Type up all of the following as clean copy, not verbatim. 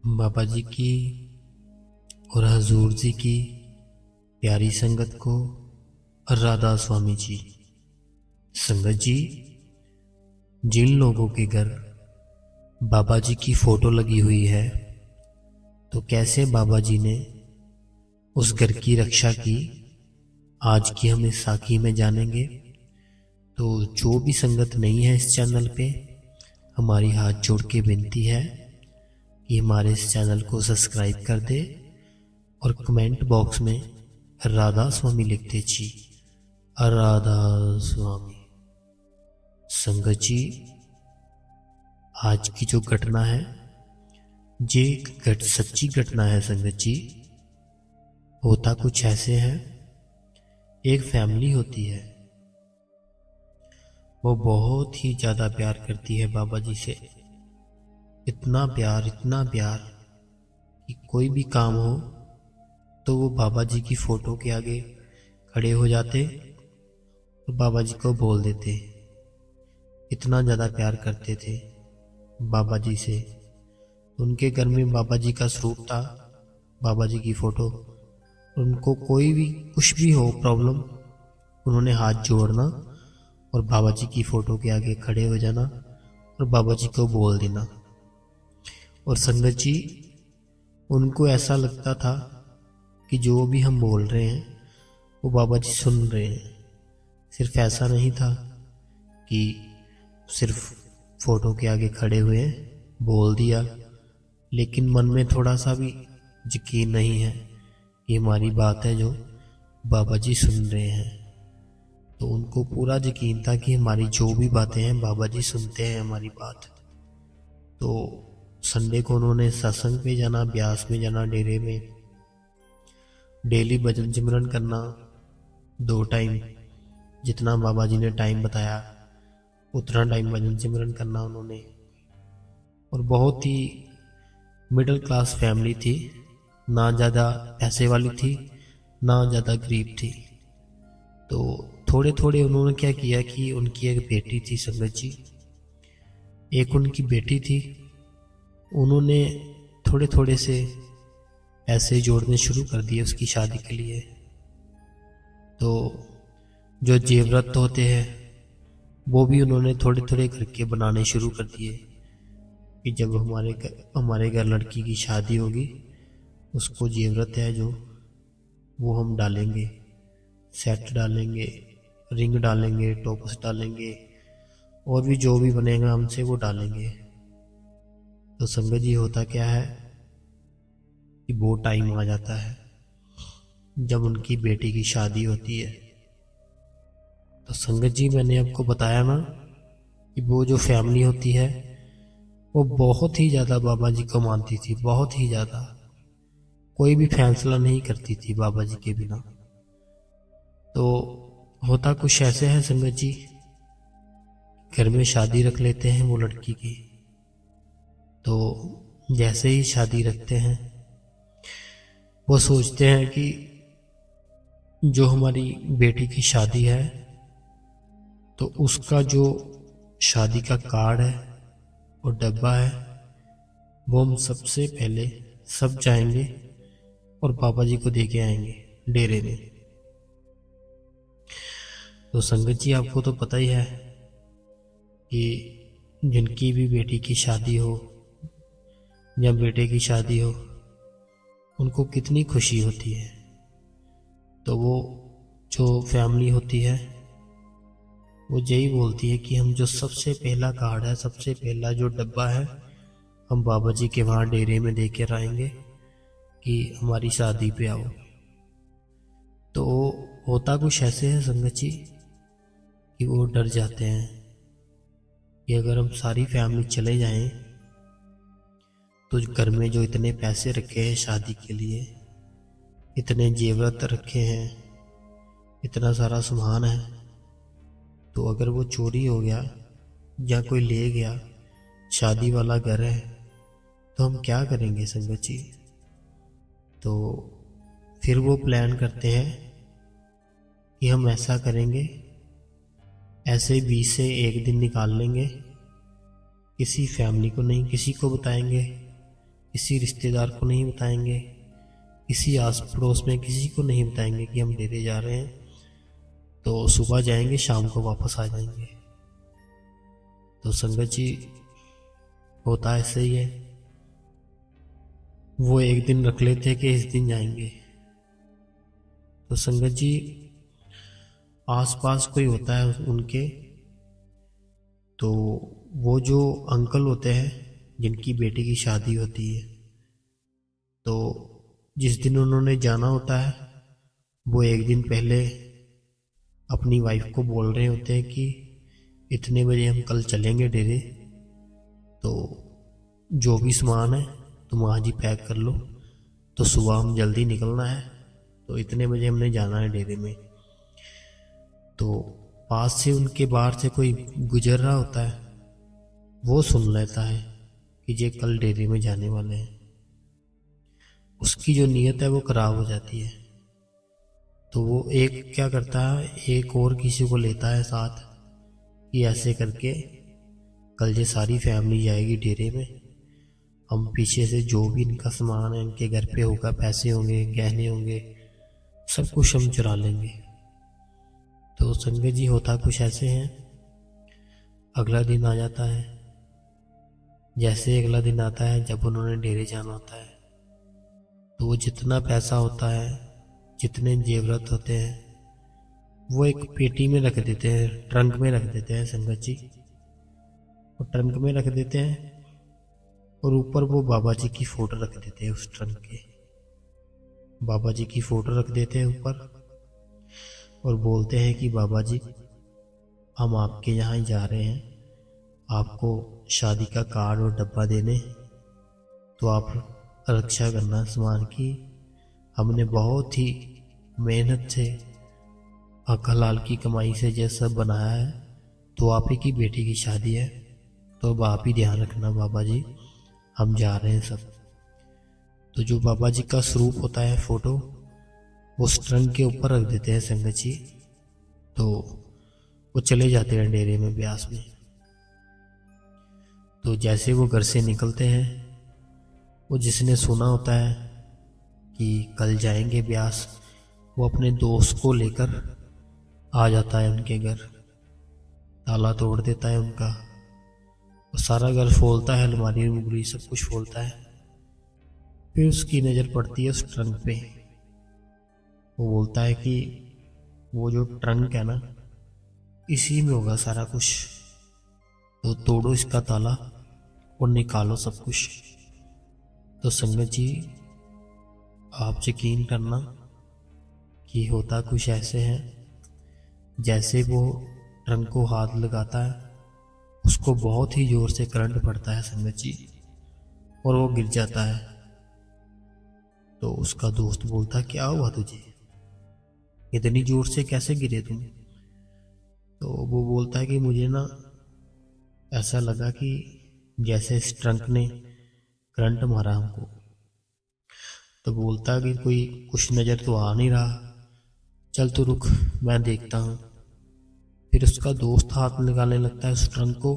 बाबा जी की और हजूर जी की प्यारी संगत को राधा स्वामी जी। संगत जी, जिन लोगों के घर बाबा जी की फोटो लगी हुई है, तो कैसे बाबा जी ने उस घर की रक्षा की, आज की हम इस साखी में जानेंगे। तो जो भी संगत नहीं है इस चैनल पे, हमारी हाथ जोड़ के विनती है कि हमारे इस चैनल को सब्सक्राइब कर दे और कमेंट बॉक्स में राधा स्वामी लिखते जी। राधा स्वामी। संगत जी, आज की जो घटना है ये एक सच्ची घटना है। संगत जी, होता कुछ ऐसे है, एक फैमिली होती है, वो बहुत ही ज्यादा प्यार करती है बाबा जी से। इतना प्यार कि कोई भी काम हो तो वो बाबा जी की फोटो के आगे खड़े हो जाते और बाबा जी को बोल देते। इतना ज़्यादा प्यार करते थे बाबा जी से। उनके घर में बाबा जी का स्वरूप था, बाबा जी की फोटो। उनको कोई भी कुछ भी हो प्रॉब्लम, उन्होंने हाथ जोड़ना और बाबा जी की फोटो के आगे खड़े हो जाना और बाबा जी को बोल देना। और संगत जी, उनको ऐसा लगता था कि जो भी हम बोल रहे हैं वो बाबा जी सुन रहे हैं। सिर्फ ऐसा नहीं था कि सिर्फ फोटो के आगे खड़े हुए बोल दिया, लेकिन मन में थोड़ा सा भी यकीन नहीं है कि हमारी बात है जो बाबा जी सुन रहे हैं। तो उनको पूरा यकीन था कि हमारी जो भी बातें हैं बाबा जी सुनते हैं हमारी बात। तो संडे को उन्होंने सत्संग पे जाना, ब्यास में जाना, डेरे में डेली भजन सिमरन करना 2 टाइम, जितना बाबा जी ने टाइम बताया उतना टाइम भजन सिमरन करना उन्होंने। और बहुत ही मिडिल क्लास फैमिली थी, ना ज़्यादा पैसे वाली थी ना ज़्यादा गरीब थी। तो थोड़े थोड़े उन्होंने क्या किया कि उनकी एक बेटी थी संगत जी, एक उनकी बेटी थी, उन्होंने थोड़े थोड़े से पैसे जोड़ने शुरू कर दिए उसकी शादी के लिए। तो जो जेवरत होते हैं वो भी उन्होंने थोड़े थोड़े करके बनाने शुरू कर दिए कि जब हमारे घर लड़की की शादी होगी, उसको जेवरत है जो वो हम डालेंगे, सेट डालेंगे, रिंग डालेंगे, टोपस डालेंगे, और भी जो भी बनेगा हमसे वो डालेंगे। तो संगत जी, होता क्या है कि वो टाइम आ जाता है जब उनकी बेटी की शादी होती है। तो संगत जी, मैंने आपको बताया ना कि वो जो फैमिली होती है वो बहुत ही ज़्यादा बाबा जी को मानती थी, बहुत ही ज़्यादा। कोई भी फैसला नहीं करती थी बाबा जी के बिना। तो होता कुछ ऐसे है संगत जी, घर में शादी रख लेते हैं वो लड़की की। तो जैसे ही शादी रखते हैं वो सोचते हैं कि जो हमारी बेटी की शादी है तो उसका जो शादी का कार्ड है और डब्बा है वो हम सबसे पहले सब जाएंगे और बाबा जी को दे के आएंगे डेरे में। तो संगत जी, आपको तो पता ही है कि जिनकी भी बेटी की शादी हो या बेटे की शादी हो, उनको कितनी खुशी होती है। तो वो जो फैमिली होती है वो यही बोलती है कि हम जो सबसे पहला कार्ड है, सबसे पहला जो डब्बा है, हम बाबा जी के वहाँ डेरे में दे कर आएंगे कि हमारी शादी पे आओ। तो होता कुछ ऐसे है संगत जी कि वो डर जाते हैं कि अगर हम सारी फैमिली चले जाएं तो घर में जो इतने पैसे रखे हैं शादी के लिए, इतने जेवरत रखे हैं, इतना सारा सामान है, तो अगर वो चोरी हो गया या कोई ले गया, शादी वाला घर है, तो हम क्या करेंगे संगत जी। तो फिर वो प्लान करते हैं कि हम ऐसा करेंगे, ऐसे 20 से 1 दिन निकाल लेंगे, किसी फैमिली को नहीं, किसी को बताएंगे किसी रिश्तेदार को नहीं बताएंगे, किसी आस पड़ोस में किसी को नहीं बताएंगे कि हम डेरे जा रहे हैं। तो सुबह जाएंगे, शाम को वापस आ जाएंगे। तो संगत जी, होता ऐसे ही है। वो एक दिन रख लेते कि इस दिन जाएंगे। तो संगत जी, आसपास कोई होता है उनके, तो वो जो अंकल होते हैं जिनकी बेटी की शादी होती है, तो जिस दिन उन्होंने जाना होता है वो एक दिन पहले अपनी वाइफ को बोल रहे होते हैं कि इतने बजे हम कल चलेंगे डेरे, तो जो भी सामान है तुम आज ही पैक कर लो, तो सुबह हम जल्दी निकलना है, तो इतने बजे हमने जाना है डेरे में। तो पास से उनके बाहर से कोई गुजर रहा होता है, वो सुन लेता है कि ये कल डेरे में जाने वाले हैं। उसकी जो नीयत है वो खराब हो जाती है। तो वो एक क्या करता है, एक और किसी को लेता है साथ कि ऐसे करके कल ये सारी फैमिली जाएगी डेरे में, हम पीछे से जो भी इनका सामान है इनके घर पे होगा, पैसे होंगे, गहने होंगे, सब कुछ हम चुरा लेंगे। तो संगत जी, होता कुछ ऐसे हैं। अगला दिन आ जाता है। जैसे अगला दिन आता है, जब उन्होंने डेरे जाना होता है, तो वो जितना पैसा होता है, जितने जेवरात होते हैं, वो एक पेटी में रख देते हैं, ट्रंक में रख देते हैं संगत जी। वो ट्रंक में रख देते हैं और ऊपर वो बाबा जी की फोटो रख देते हैं। उस ट्रंक के बाबा जी की फोटो रख देते हैं ऊपर और बोलते हैं कि बाबा जी, हम आपके यहाँ ही जा रहे हैं, आपको शादी का कार्ड और डब्बा देने, तो आप रक्षा करना सामान की। हमने बहुत ही मेहनत से हलाल की कमाई से ये सब बनाया है, तो आप ही की बेटी की शादी है, तो अब आप ही ध्यान रखना बाबा जी, हम जा रहे हैं सब। तो जो बाबा जी का स्वरूप होता है फोटो, वो उस ट्रंक के ऊपर रख देते हैं संगत जी। तो वो चले जाते हैं डेरे में, ब्यास में। तो जैसे वो घर से निकलते हैं, वो जिसने सुना होता है कि कल जाएंगे ब्यास, वो अपने दोस्त को लेकर आ जाता है उनके घर, ताला तोड़ देता है उनका, वो सारा घर खोलता है, अलमारी उंगली सब कुछ खोलता है। फिर उसकी नज़र पड़ती है उस ट्रंक पे। वो बोलता है कि वो जो ट्रंक है ना, इसी में होगा सारा कुछ, तो तोड़ो इसका ताला और निकालो सब कुछ। तो संगत जी, आप यकीन करना कि होता कुछ ऐसे है, जैसे वो ट्रंक को हाथ लगाता है, उसको बहुत ही जोर से करंट पड़ता है संगत जी, और वो गिर जाता है। तो उसका दोस्त बोलता, क्या हुआ तुझे, इतनी जोर से कैसे गिरे तुम? तो वो बोलता है कि मुझे ना ऐसा लगा कि जैसे इस ट्रंक ने करंट मारा हमको। तो बोलता कि कोई कुछ नज़र तो आ नहीं रहा, चल तो रुक, मैं देखता हूँ। फिर उसका दोस्त हाथ लगाने लगता है उस ट्रंक को,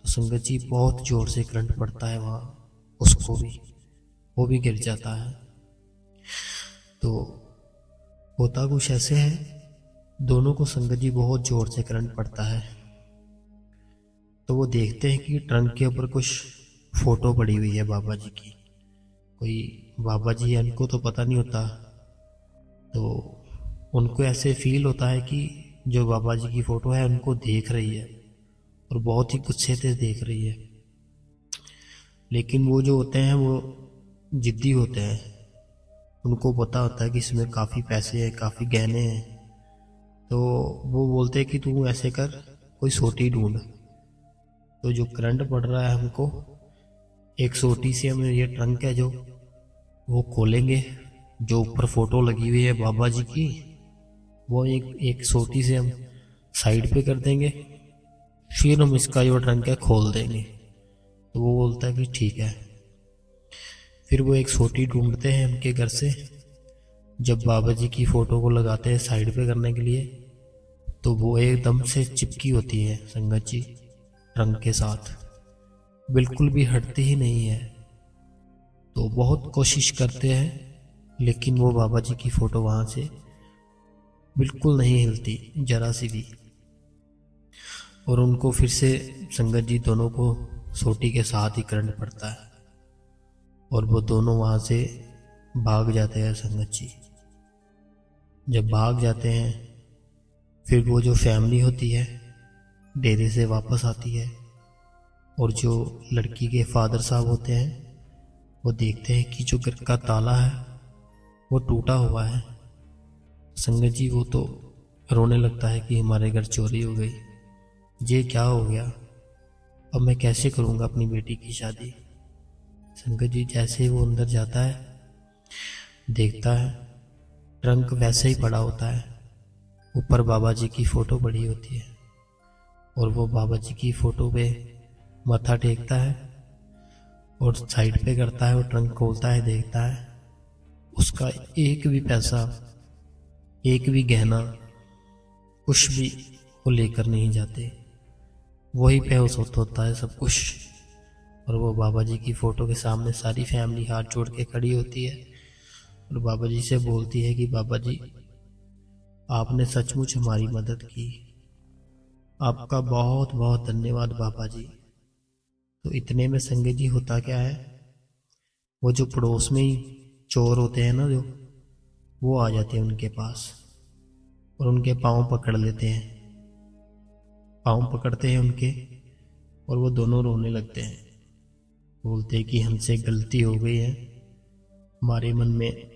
तो संगत जी बहुत जोर से करंट पड़ता है वहाँ, उसको भी, वो भी गिर जाता है। तो होता कुछ ऐसे है, दोनों को संगत जी बहुत जोर से करंट पड़ता है। तो वो देखते हैं कि ट्रंक के ऊपर कुछ फोटो पड़ी हुई है बाबा जी की, कोई बाबा जी है, उनको तो पता नहीं होता। तो उनको ऐसे फील होता है कि जो बाबा जी की फोटो है उनको देख रही है और बहुत ही गुस्से से देख रही है। लेकिन वो जो होते हैं वो जिद्दी होते हैं, उनको पता होता है कि इसमें काफ़ी पैसे हैं, काफ़ी गहने हैं। तो वो बोलते हैं कि तू ऐसे कर, कोई सोटी ढूंढ। तो जो करंट पड़ रहा है हमको, एक सोटी से हम ये ट्रंक है जो वो खोलेंगे, जो ऊपर फोटो लगी हुई है बाबा जी की, वो एक सोटी से हम साइड पे कर देंगे, फिर हम इसका जो ट्रंक है खोल देंगे। तो वो बोलता है कि ठीक है। फिर वो एक सोटी ढूंढते हैं उनके घर से। जब बाबा जी की फोटो को लगाते हैं साइड पे करने के लिए, तो वो एकदम से चिपकी होती है संगत जी ट्रंक के साथ, बिल्कुल भी हटती ही नहीं है। तो बहुत कोशिश करते हैं, लेकिन वो बाबा जी की फ़ोटो वहाँ से बिल्कुल नहीं हिलती, जरा सी भी। और उनको फिर से संगत जी दोनों को सोटी के साथ ही करंट पड़ता है और वो दोनों वहाँ से भाग जाते हैं संगत जी। जब भाग जाते हैं फिर वो जो फैमिली होती है डेरे से वापस आती है और जो लड़की के फादर साहब होते हैं वो देखते हैं कि जो घर का ताला है वो टूटा हुआ है। संगत जी वो तो रोने लगता है कि हमारे घर चोरी हो गई, ये क्या हो गया, अब मैं कैसे करूँगा अपनी बेटी की शादी। संगत जी जैसे ही वो अंदर जाता है देखता है ट्रंक वैसे ही पड़ा होता है, ऊपर बाबा जी की फ़ोटो पड़ी होती है और वो बाबा जी की फ़ोटो पे माथा टेकता है और साइड पे करता है और ट्रंक खोलता है, देखता है उसका एक भी पैसा, एक भी गहना, कुछ भी वो लेकर नहीं जाते। वही पे होता है सब कुछ। और वो बाबा जी की फ़ोटो के सामने सारी फैमिली हाथ जोड़ के खड़ी होती है और बाबा जी से बोलती है कि बाबा जी आपने सचमुच हमारी मदद की, आपका बहुत बहुत धन्यवाद बाबा जी। तो इतने में संगत जी होता क्या है, वो जो पड़ोस में ही चोर होते हैं ना जो, वो आ जाते हैं उनके पास और उनके पाँव पकड़ लेते हैं, पाँव पकड़ते हैं उनके और वो दोनों रोने लगते हैं। बोलते हैं कि हमसे गलती हो गई है, हमारे मन में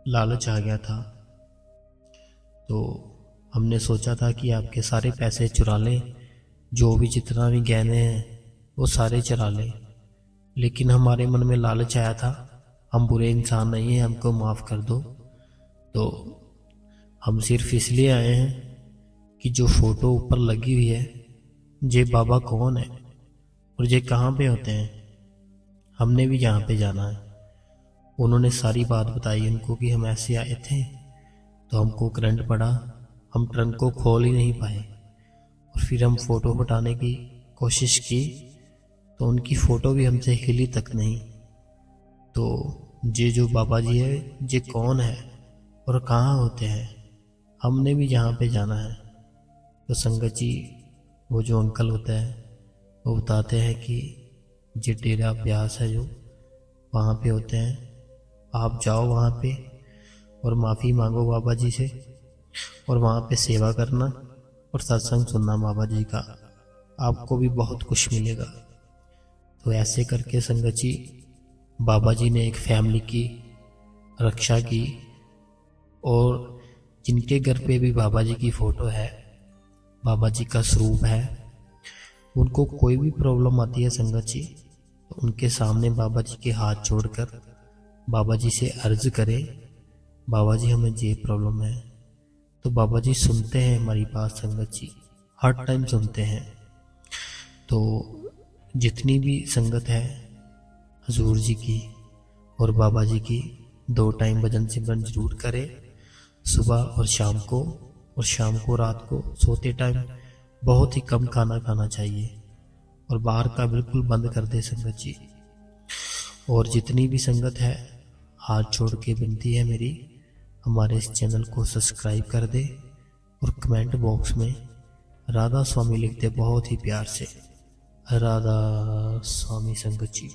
लालच आ गया था, तो हमने सोचा था कि आपके सारे पैसे चुरा लें, जो भी जितना भी गहने हैं वो सारे चुरा लें, लेकिन हमारे मन में लालच आया था, हम बुरे इंसान नहीं हैं, हमको माफ़ कर दो। तो हम सिर्फ इसलिए आए हैं कि जो फ़ोटो ऊपर लगी हुई है ये बाबा कौन है और ये कहाँ पे होते हैं, हमने भी यहाँ पे जाना है। उन्होंने सारी बात बताई उनको कि हम ऐसे आए थे तो हमको करंट पड़ा, हम ट्रंक को खोल ही नहीं पाए और फिर हम फ़ोटो हटाने की कोशिश की तो उनकी फ़ोटो भी हमसे हिली तक नहीं। तो ये जो बाबा जी है ये कौन है और कहाँ होते हैं, हमने भी यहाँ पे जाना है। तो संगत जी वो जो अंकल होता है वो बताते हैं कि ये डेरा ब्यास है जो वहाँ पे होते हैं, आप जाओ वहाँ पे और माफ़ी मांगो बाबा जी से और वहाँ पे सेवा करना और सत्संग सुनना बाबा जी का, आपको भी बहुत कुछ मिलेगा। तो ऐसे करके संगत जी बाबा जी ने एक फैमिली की रक्षा की और जिनके घर पे भी बाबा जी की फ़ोटो है, बाबा जी का स्वरूप है, उनको कोई भी प्रॉब्लम आती है संगत जी तो उनके सामने बाबा जी के हाथ जोड़कर बाबा जी से अर्ज करें, बाबा जी हमें ये प्रॉब्लम है, तो बाबा जी सुनते हैं हमारी बात संगत जी, हर टाइम सुनते हैं। तो जितनी भी संगत है हजूर जी की और बाबा जी की 2 टाइम भजन सिमरन जरूर करें, सुबह और शाम को, और शाम को रात को सोते टाइम बहुत ही कम खाना खाना चाहिए और बाहर का बिल्कुल बंद कर दे संगत जी। और जितनी भी संगत है हाथ जोड़ के विनती है मेरी, हमारे इस चैनल को सब्सक्राइब कर दे और कमेंट बॉक्स में राधा स्वामी लिख दे बहुत ही प्यार से। राधा स्वामी संगत जी।